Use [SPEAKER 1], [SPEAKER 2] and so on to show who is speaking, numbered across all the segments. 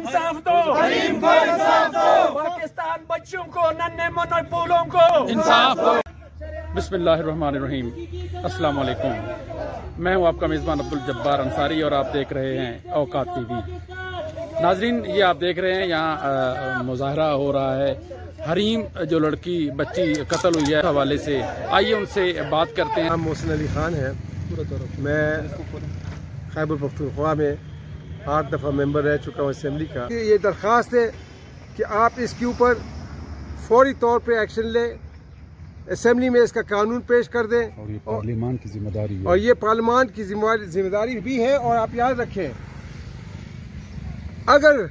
[SPEAKER 1] इंसाफ दो, पाकिस्तान बच्चों को, नन्हे मुन्ने फूलों को इंसाफ दो।
[SPEAKER 2] बिस्मिल्लाहिर्रहमानिर्रहीम, अस्सलाम वालेकुम। मैं हूं आपका मेज़बान अब्दुल जब्बार अंसारी और आप देख रहे हैं औकात टीवी। नाजरीन, ये आप देख रहे हैं यहाँ मुजाहरा हो रहा है। हरीम जो लड़की बच्ची कत्ल हुई है हवाले से, आइए उनसे बात करते हैं।
[SPEAKER 3] नाम मोहसिन अली खान है। मैं खैबर पख्तूनख्वा में 8 दफ़ा मेंबर रह चुका हूँ असेंबली का। ये दरख्वास्त है कि आप इसके ऊपर फौरी तौर पे एक्शन लें, असेंबली में इसका कानून पेश कर दें।
[SPEAKER 2] और ये पार्लियामान की जिम्मेदारी है,
[SPEAKER 3] और ये पार्लियामान की जिम्मेदारी भी है। और आप याद रखें, अगर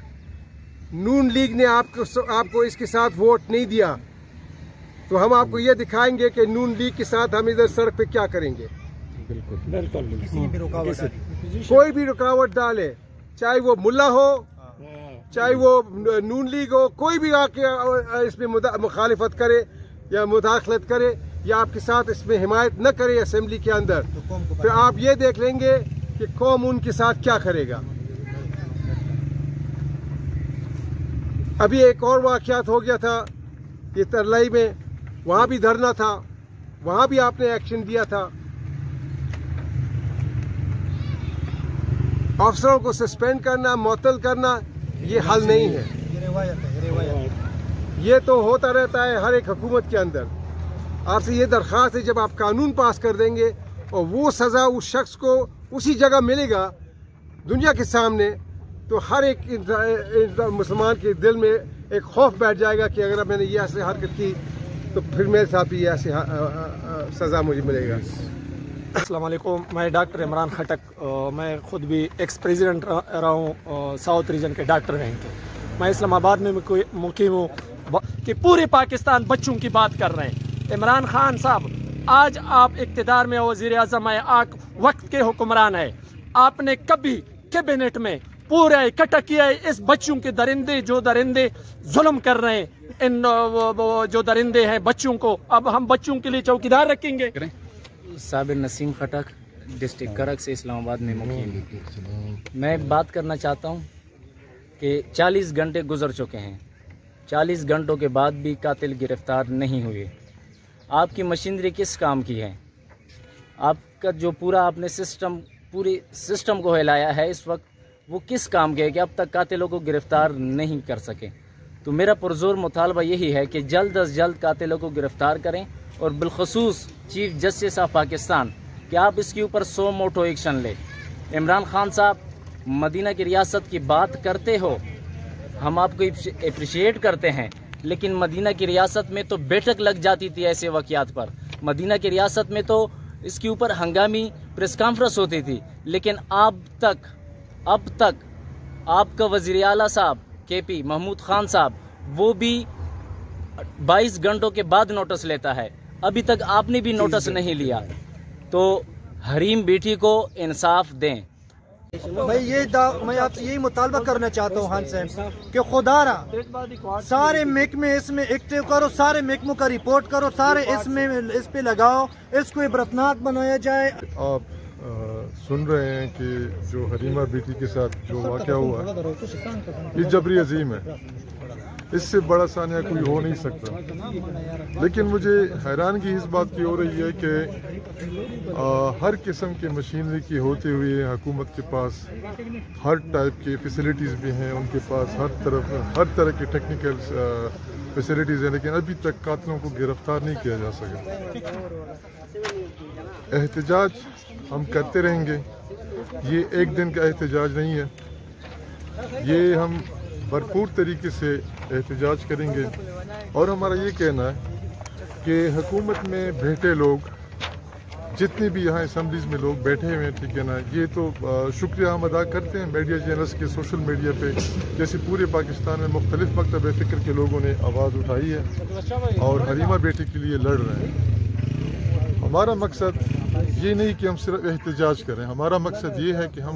[SPEAKER 3] नून लीग ने आपको इसके साथ वोट नहीं दिया तो हम आपको ये दिखाएंगे कि नून लीग के साथ हम इधर सड़क पे क्या करेंगे। कोई भी रुकावट डाले, चाहे वो मुल्ला हो, चाहे वो नून लीग हो, कोई भी आके इसमें मुखालिफत करे या मुदाखलत करे या आपके साथ इसमें हिमायत न करे असेंबली के अंदर, फिर आप ये देख लेंगे कि कौम उनके साथ क्या करेगा। अभी एक और वाक़यात हो गया था ये तरलाई में, वहाँ भी धरना था, वहाँ भी आपने एक्शन दिया था। अफसरों को सस्पेंड करना, मुअत्तल करना, ये हल नहीं है। ये तो होता रहता है हर एक हुकूमत के अंदर। आपसे ये दरख्वास्त है, जब आप कानून पास कर देंगे और वो सज़ा उस शख्स को उसी जगह मिलेगा दुनिया के सामने, तो हर एक मुसलमान के दिल में एक खौफ बैठ जाएगा कि अगर मैंने ये ऐसे हरकत की तो फिर मेरे साथ भी ऐसे सज़ा मुझे मिलेगा।
[SPEAKER 4] अस्सलाम वालेकुम, मैं डॉक्टर इमरान खटक, मैं ख़ुद भी एक्स प्रेसिडेंट रहा हूँ साउथ रीजन के डॉक्टर रैंक के। मैं इस्लामाबाद में मुकीम हूँ कि पूरे पाकिस्तान बच्चों की बात कर रहे हैं। इमरान खान साहब, आज आप इक़्तिदार में वज़ीर आज़म है, आप वक्त के हुक्मरान है। आपने कभी कैबिनेट में पूरा इकट्ठा किया है इस बच्चों के दरिंदे जुल्म कर रहे हैं, इन जो दरिंदे हैं बच्चों को, अब हम बच्चों के लिए चौकीदार रखेंगे।
[SPEAKER 5] साबिर नसीम खटक, डिस्ट्रिक्ट करक से इस्लामाबाद में मुकीम। मैं बात करना चाहता हूँ कि 40 घंटे गुजर चुके हैं, 40 घंटों के बाद भी कातिल गिरफ्तार नहीं हुए। आपकी मशीनरी किस काम की है? आपका जो पूरा आपने पूरे सिस्टम को हिलाया है इस वक्त, वो किस काम के है कि अब तक कातिलों को गिरफ्तार नहीं कर सके? तो मेरा पुरजोर मुतालबा यही है कि जल्द अज जल्द कातिलों को गिरफ्तार करें, और बिलखसूस चीफ जस्टिस ऑफ पाकिस्तान कि आप इसके ऊपर 100 मोटो एक्शन ले। इमरान खान साहब, मदीना की रियासत की बात करते हो, हम आपको अप्रिशिएट करते हैं, लेकिन मदीना की रियासत में तो बैठक लग जाती थी ऐसे वाक़यात पर। मदीना की रियासत में तो इसके ऊपर हंगामी प्रेस कॉन्फ्रेंस होती थी, लेकिन अब तक आपका वज़ीर आला साहब KP महमूद खान साहब, वो भी 22 घंटों के बाद नोटिस लेता है, अभी तक आपने भी नोटिस नहीं लिया। तो हरीम बेटी को इंसाफ दें।
[SPEAKER 6] मैं आपसे यही मुतालबा करना चाहता हूँ खान साहब कि खुदारा सारे महकमे इसमें एक्टिव करो, सारे महकमों का रिपोर्ट करो, सारे इस पे लगाओ, इसको इबरतनाक बनाया जाए।
[SPEAKER 7] आप सुन रहे हैं कि जो हरीमा बेटी के साथ जो वाक़या हुआ ये जबरी अजीम है, इससे बड़ा सानिया कोई हो नहीं सकता। लेकिन मुझे हैरानगी इस बात की हो रही है कि हर किस्म के मशीनरी की होते हुए हुकूमत के पास हर टाइप के फैसिलिटीज़ भी हैं, उनके पास हर तरह के टेक्निकल फैसिलिटीज़ हैं, लेकिन अभी तक कातिलों को गिरफ्तार नहीं किया जा सका। एहतजाज हम करते रहेंगे, ये एक दिन का एहतजाज नहीं है, ये हम भरपूर तरीके से एहतजाज करेंगे। और हमारा ये कहना है कि हुकूमत में बैठे लोग, जितने भी यहाँ असम्बलीज़ में लोग बैठे हुए हैं, ठीक है ना, ये तो शुक्रिया हम अदा करते हैं मीडिया चैनल्स के, सोशल मीडिया पे, जैसे पूरे पाकिस्तान में मुख्तलिफ मकतब फ़िक्र के लोगों ने आवाज़ उठाई है और हरीमा बेटी के लिए लड़ रहे हैं। हमारा मकसद ये नहीं कि हम सिर्फ एहतजाज करें, हमारा मकसद ये है कि हम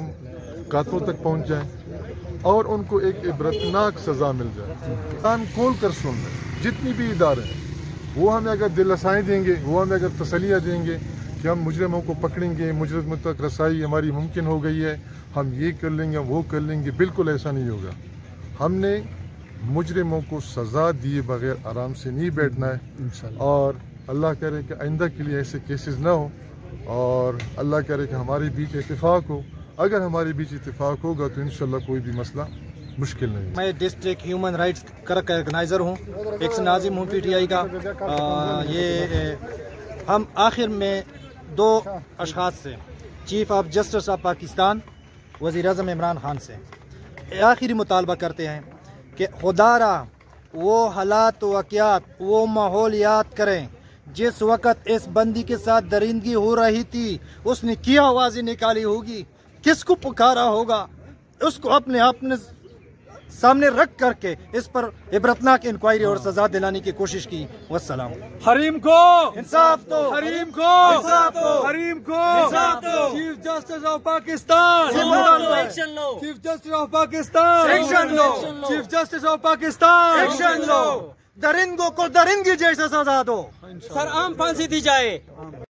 [SPEAKER 7] कातलों तक पहुँच जाएँ और उनको एक इबरतनाक सज़ा मिल जाए। कान खोल कर सुन लें, जितनी भी इदारे हैं वो हमें अगर दिलासाएँ देंगे, वो हमें अगर तसलियाँ देंगे कि हम मुजरिमों को पकड़ेंगे, मुजरिमों तक रसाई हमारी मुमकिन हो गई है, हम ये कर लेंगे, वो कर लेंगे, बिल्कुल ऐसा नहीं होगा। ہم نے مجرموں کو سزا دیے بغیر آرام سے نہیں بیٹھنا ہے، اور اللہ کرے کہ آئندہ کے لیے ایسے کیسز نہ ہو، اور اللہ کرے کہ ہمارے بیچ اتفاق ہو۔ اگر ہمارے بیچ اتفاق ہوگا تو انشاءاللہ کوئی بھی مسئلہ مشکل نہیں۔
[SPEAKER 6] میں ڈسٹرکٹ ہیومن رائٹس کا آرگنائزر ہوں، ایکس ناظم ہوں PTI کا۔ ہم آخر میں 2 اشخاص سے، chief of justice of Pakistan وزیر اعظم عمران خان سے آخری مطالبہ کرتے ہیں کہ خدا را وہ حالات و واقعات، وہ ماحولیات کریں جس وقت اس بندی کے ساتھ درندگی ہو رہی تھی، اس نے کیا آوازیں نکالی ہوگی، کس کو پکارا ہوگا، اس کو اپنے سامنے رکھ کر کے اس پر عبرتناک انکوائری اور سزا دلانے کی کوشش کی۔ والسلام۔
[SPEAKER 1] حریم کو
[SPEAKER 6] انصاف دو،
[SPEAKER 1] حریم کو
[SPEAKER 6] انصاف دو،
[SPEAKER 1] حریم کو
[SPEAKER 6] انصاف دو،
[SPEAKER 1] chief justice of Pakistan,
[SPEAKER 6] action لو،
[SPEAKER 1] chief justice of Pakistan,
[SPEAKER 6] action لو،
[SPEAKER 1] chief justice of Pakistan,
[SPEAKER 6] action لو، درندوں کو درندگی جیسا سزا دو۔
[SPEAKER 1] سر عام پھانسی دی جائے۔